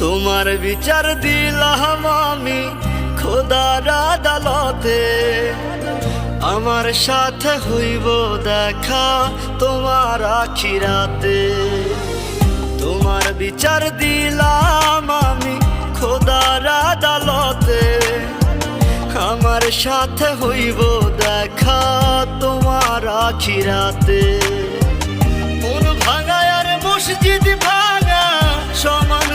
তোমার বিচার দিলাম আমি খোদার আদালতে, আমার সাথে হইব দেখা তোমার আখিরাতে। তোমার বিচার দিলাম আমি খোদার আদালতে, আমার সাথে হইব দেখা তোমার আখিরাতে। মন ভাঙা আর মসজিদ ভাঙা সমান